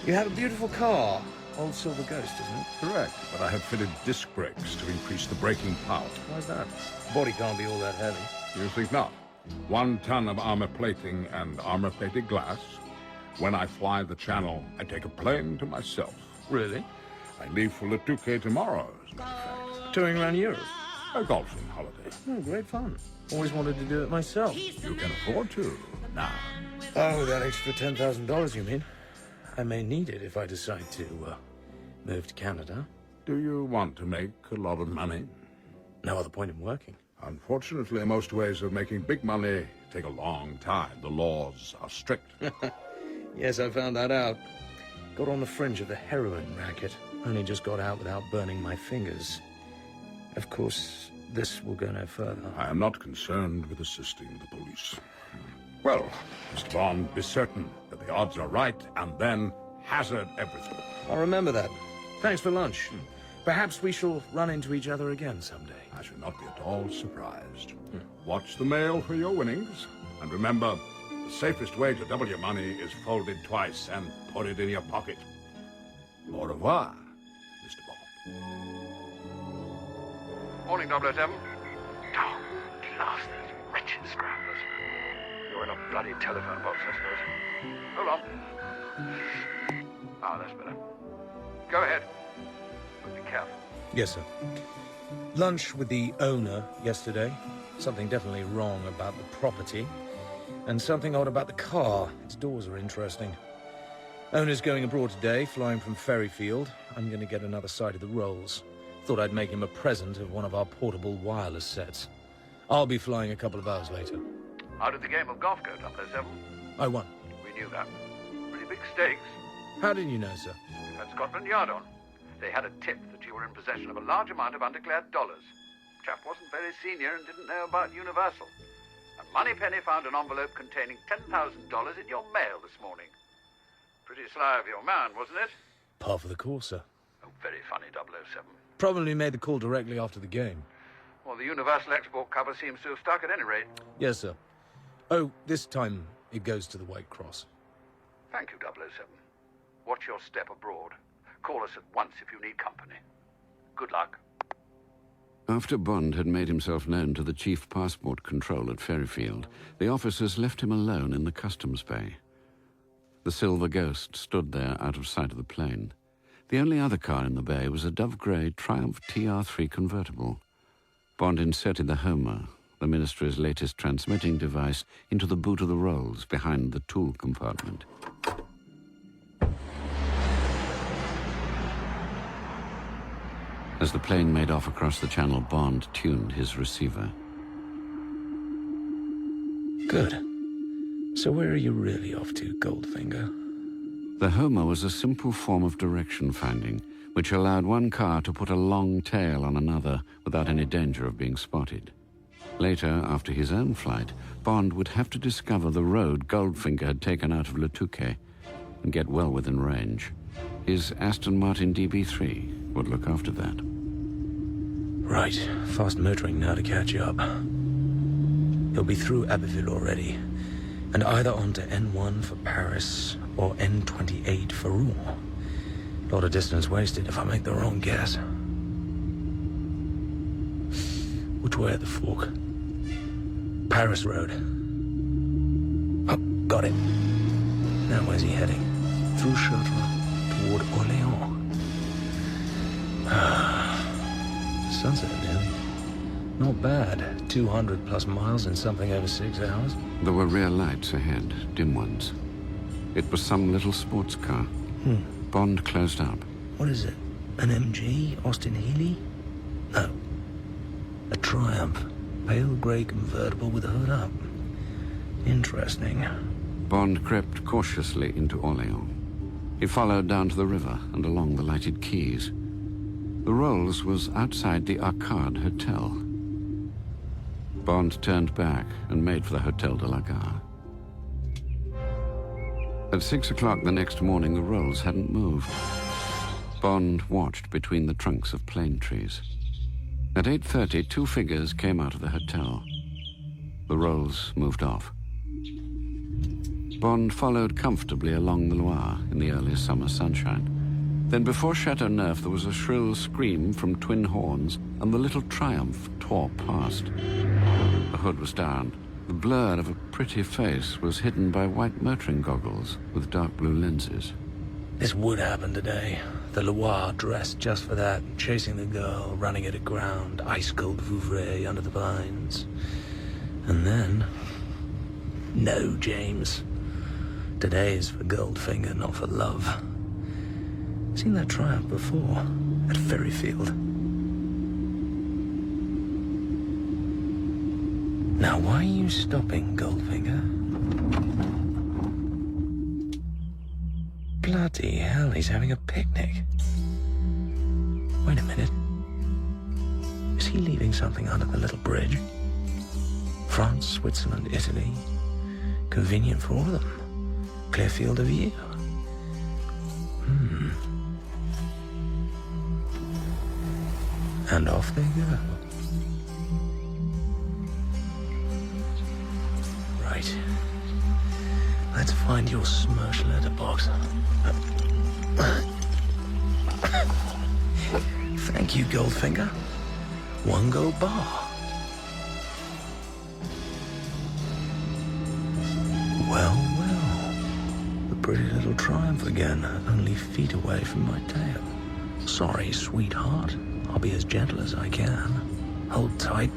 You have a beautiful car. Old Silver Ghost, isn't it? Correct, but I have fitted disc brakes to increase the braking power. Why's that? Body can't be all that heavy. You think not? 1 ton of armor plating and armor-plated glass. When I fly the channel, I take a plane to myself. Really? I leave for Le Touquet tomorrow, as a matter of fact. Touring around Europe? A golfing holiday. Oh, great fun. Always wanted to do it myself. You can afford to, now. Oh, that extra $10,000, you mean? I may need it if I decide to, move to Canada. Do you want to make a lot of money? No other point in working. Unfortunately, most ways of making big money take a long time. The laws are strict. Yes, I found that out. Got on the fringe of the heroin racket. Only just got out without burning my fingers. Of course, this will go no further. I am not concerned with assisting the police. Well, Mr. Bond, be certain that the odds are right, and then hazard everything. I'll remember that. Thanks for lunch. Perhaps we shall run into each other again someday. I should not be at all surprised. Watch the mail for your winnings. And remember, the safest way to double your money is fold it twice and put it in your pocket. Au revoir, Mr. Bond. Morning, 007. Oh, blast these wretched scramblers. You're in a bloody telephone box, I suppose. Hold on. Ah, that's better. Go ahead. But be careful. Yes, sir. Lunch with the owner yesterday. Something definitely wrong about the property. And something odd about the car. Its doors are interesting. Owner's going abroad today, flying from Ferryfield. I'm going to get another sight of the rolls. Thought I'd make him a present of one of our portable wireless sets. I'll be flying a couple of hours later. How did the game of golf go, 007? I won. We knew that. Pretty big stakes. How did you know, sir? We had Scotland Yard on. They had a tip that you were in possession of a large amount of undeclared dollars. Chap wasn't very senior and didn't know about Universal. And Moneypenny found an envelope containing $10,000 in your mail this morning. Pretty sly of your man, wasn't it? Par for the course, sir. Oh, very funny, 007. Probably made the call directly after the game. Well, the Universal export cover seems to have stuck at any rate. Yes, sir. Oh, this time it goes to the White Cross. Thank you, 007. Watch your step abroad. Call us at once if you need company. Good luck. After Bond had made himself known to the chief passport control at Ferryfield, the officers left him alone in the customs bay. The Silver Ghost stood there out of sight of the plane. The only other car in the bay was a dove-grey Triumph TR3 convertible. Bond inserted the Homer, the Ministry's latest transmitting device, into the boot of the Rolls behind the tool compartment. As the plane made off across the channel, Bond tuned his receiver. Good. So where are you really off to, Goldfinger? The Homer was a simple form of direction finding, which allowed one car to put a long tail on another without any danger of being spotted. Later, after his own flight, Bond would have to discover the road Goldfinger had taken out of Le Touquet and get well within range. His Aston Martin DB3 would look after that. Right. Fast motoring now to catch up. He'll be through Abbeville already, and either on to N1 for Paris or N28 for Rouen. Lot of distance wasted if I make the wrong guess. Which way at the fork? Paris Road. Oh, got it. Now where's he heading? Through Chartres, toward Orléans. Sunset nearly. Not bad. 200 plus miles in something over 6 hours. There were rear lights ahead, dim ones. It was some little sports car. Bond closed up. What is it? An MG? Austin Healey? No. A Triumph. Pale grey convertible with the hood up. Interesting. Bond crept cautiously into Orléans. He followed down to the river and along the lighted quays. The Rolls was outside the Arcade Hotel. Bond turned back and made for the Hotel de la Gare. At 6 o'clock the next morning, the Rolls hadn't moved. Bond watched between the trunks of plane trees. At 8:30, two figures came out of the hotel. The Rolls moved off. Bond followed comfortably along the Loire in in the early summer sunshine. Then before Chateau Neuf there was a shrill scream from twin horns, and the little Triumph tore past. The hood was down. The blur of a pretty face was hidden by white motoring goggles with dark blue lenses. This would happen today. The Loire dressed just for that, chasing the girl, running it aground, ice-cold Vouvray under the pines. And then... No, James. Today's for Goldfinger, not for love. Seen that Triumph before, at Ferryfield. Now, why are you stopping, Goldfinger? Bloody hell, he's having a picnic. Wait a minute. Is he leaving something under the little bridge? France, Switzerland, Italy. Convenient for all of them. Clear field of view. And off they go. Right. Let's find your smirch letterbox. Thank you, Goldfinger. One gold bar. Well, well. The pretty little Triumph again, only feet away from my tail. Sorry, sweetheart. I'll be as gentle as I can. Hold tight.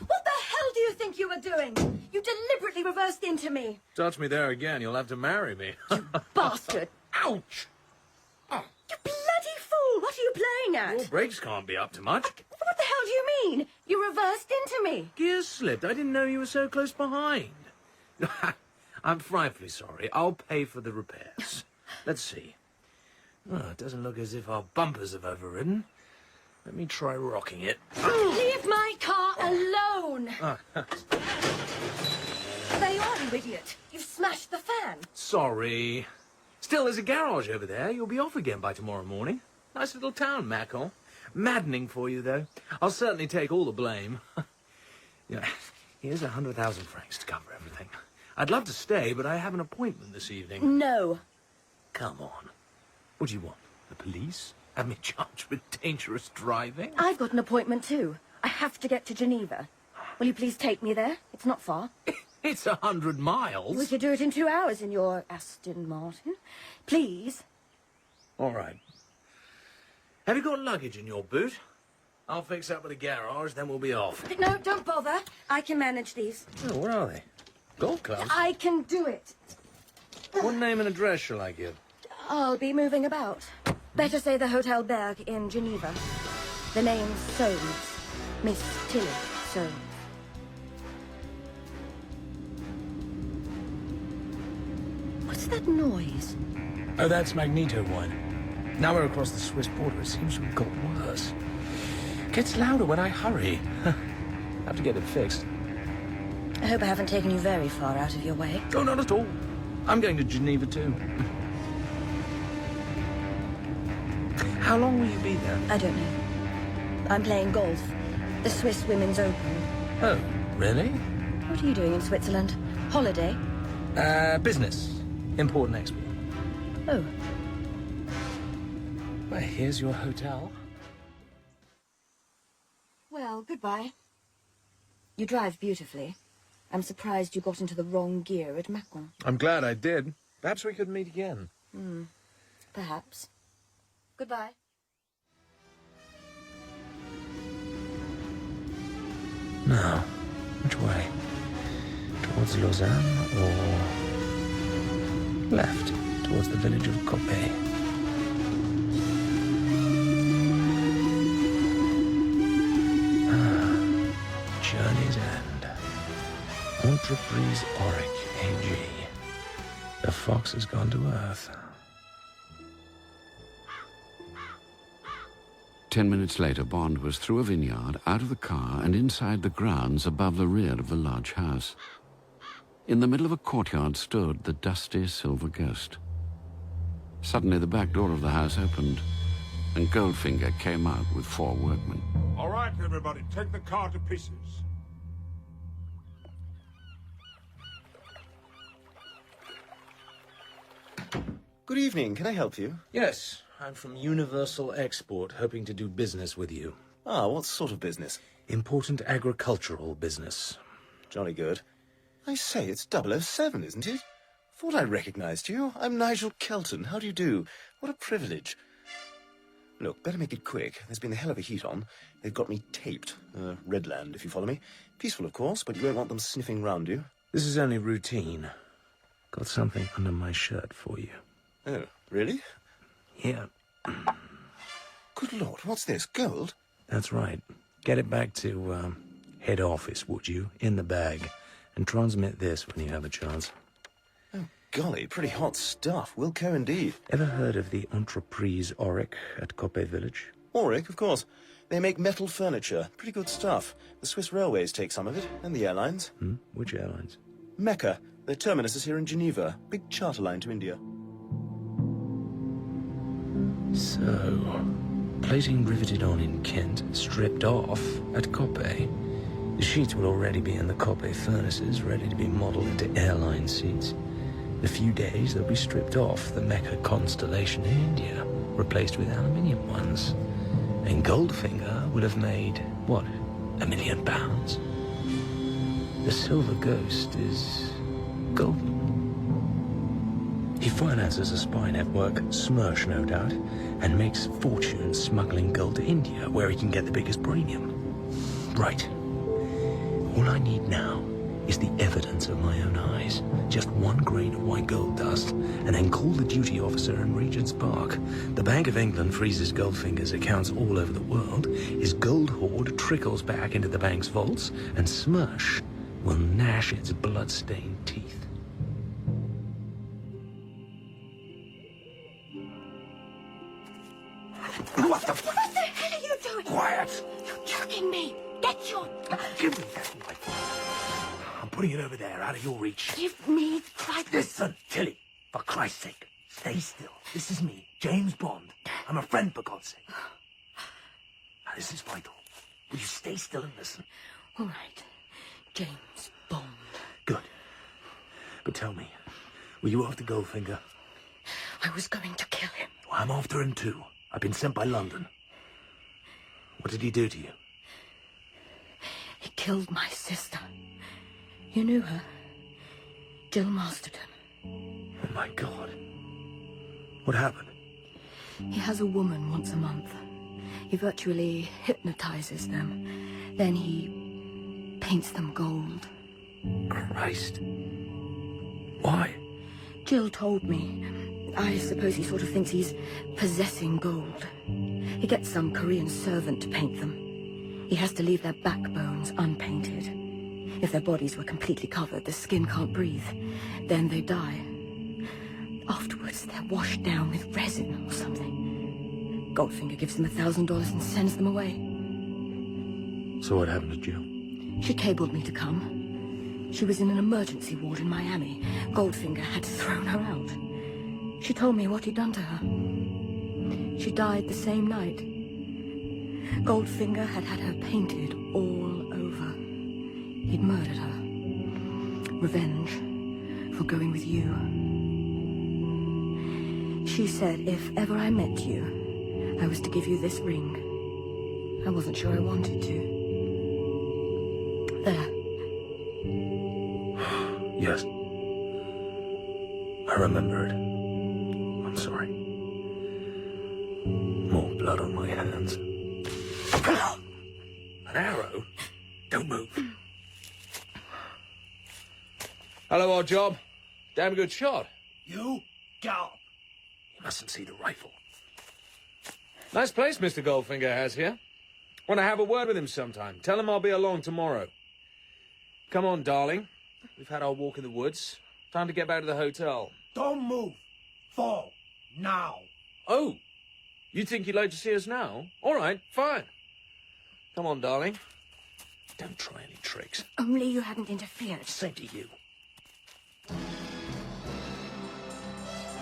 What the hell do you think you were doing? You deliberately reversed into me. Touch me there again, you'll have to marry me. You bastard. Ouch! You bloody fool. What are you playing at? Your brakes can't be up to much. What the hell do you mean? You reversed into me. Gears slipped. I didn't know you were so close behind. I'm frightfully sorry. I'll pay for the repairs. Let's see. Oh, it doesn't look as if our bumpers have overridden. Let me try rocking it. Leave my car alone. There you are, you idiot. You've smashed the fan. Sorry. Still, there's a garage over there. You'll be off again by tomorrow morning. Nice little town, Macon. Maddening for you, though. I'll certainly take all the blame. Yeah, here's 100,000 francs to cover everything. I'd love to stay, but I have an appointment this evening. No. Come on. What do you want? The police? Have me charged with dangerous driving? I've got an appointment too. I have to get to Geneva. Will you please take me there? It's not far. It's 100 miles. We could do it in 2 hours in your Aston Martin. Please. All right. Have you got luggage in your boot? I'll fix up with a garage, then we'll be off. No, don't bother. I can manage these. Oh, where are they? Golf clubs? I can do it. What name and address shall I give? I'll be moving about. Better say the Hotel Berg in Geneva. The name's Soames. Miss Tilly Soames. What's that noise? Oh, that's Magneto wine. Now we're across the Swiss border, it seems to have got worse. Gets louder when I hurry. Have to get it fixed. I hope I haven't taken you very far out of your way. Oh, not at all. I'm going to Geneva too. How long will you be there? I don't know. I'm playing golf. The Swiss Women's Open. Oh, really? What are you doing in Switzerland? Holiday? Business. Import and export. Oh. Well, here's your hotel. Well, goodbye. You drive beautifully. I'm surprised you got into the wrong gear at Macon. I'm glad I did. Perhaps we could meet again. Perhaps. Goodbye. Now, which way? Towards Lausanne or left towards the village of Coppet? Journey's End. Entreprise Auric AG. The fox has gone to earth. 10 minutes later, Bond was through a vineyard, out of the car, and inside the grounds above the rear of the large house. In the middle of a courtyard stood the dusty silver ghost. Suddenly, the back door of the house opened, and Goldfinger came out with 4 workmen. All right, everybody, take the car to pieces. Good evening. Can I help you? Yes, I'm from Universal Export, hoping to do business with you. Ah, what sort of business? Important agricultural business. Jolly good. I say, it's 007, isn't it? Thought I recognized you. I'm Nigel Kelton. How do you do? What a privilege. Look, better make it quick. There's been a hell of a heat on. They've got me taped. Redland, if you follow me. Peaceful, of course, but you won't want them sniffing round you. This is only routine. Got something under my shirt for you. Oh, really? Yeah, Good Lord, what's this? Gold? that's right. Get it back to, head office, would you? In the bag. And transmit this when you have a chance. Oh, golly, pretty hot stuff. Wilco indeed. Ever heard of the entreprise Auric at Coppe Village? Auric, of course. They make metal furniture. Pretty good stuff. The Swiss railways take some of it, and the airlines. Which airlines? Mecca. Their terminus is here in Geneva. Big charter line to India. So, plating riveted on in Kent, stripped off at Coppe. The sheets will already be in the Coppe furnaces, ready to be modelled into airline seats. In a few days, they'll be stripped off the Mecca constellation in India, replaced with aluminium ones. And Goldfinger would have made, what, £1 million? The Silver Ghost is golden. He finances a spy network, Smersh no doubt, and makes fortunes smuggling gold to India, where he can get the biggest premium. Right. All I need now is the evidence of my own eyes. Just 1 grain of white gold dust, and then call the duty officer in Regent's Park. The Bank of England freezes Goldfinger's accounts all over the world. His gold hoard trickles back into the bank's vaults, and Smersh will gnash its blood-stained teeth. What the hell are you doing? Quiet! You're choking me. Get your... Give me that rifle. I'm putting it over there, out of your reach. Give me right... Listen, Tilly, for Christ's sake, stay still. This is me, James Bond. I'm a friend, for God's sake. Now, this is vital. Will you stay still and listen? All right. James Bond. Good. But tell me, were you after Goldfinger? I was going to kill him. Well, I'm after him too. I've been sent by London. What did he do to you? He killed my sister. You knew her? Jill Masterton. Oh, my God. What happened? He has a woman once a month. He virtually hypnotizes them. Then he paints them gold. Christ. Why? Jill told me. I suppose he sort of thinks he's possessing gold. He gets some Korean servant to paint them. He has to leave their backbones unpainted. If their bodies were completely covered, the skin can't breathe. Then they die. Afterwards, they're washed down with resin or something. Goldfinger gives them $1,000 and sends them away. So what happened to Jill? She cabled me to come. She was in an emergency ward in Miami. Goldfinger had thrown her out. She told me what he'd done to her. She died the same night. Goldfinger had her painted all over. He'd murdered her. Revenge for going with you. She said if ever I met you, I was to give you this ring. I wasn't sure I wanted to. There. Yes. I remember it. I'm sorry. More blood on my hands. An arrow? Don't move. Hello, odd job. Damn good shot. You go. You mustn't see the rifle. Nice place Mr. Goldfinger has here. Want to have a word with him sometime. Tell him I'll be along tomorrow. Come on, darling. We've had our walk in the woods. Time to get back to the hotel. Don't move. Fall. Now. Oh, you think you'd like to see us now? All right, fine. Come on, darling. Don't try any tricks. Only you hadn't interfered. Same to you.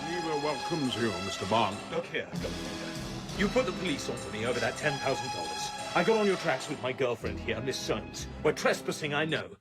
Geneva welcomes you, Mr. Bond. Look here, Goldfinger. You put the police onto me over that $10,000. I got on your tracks with my girlfriend here, Miss Soames. We're trespassing, I know,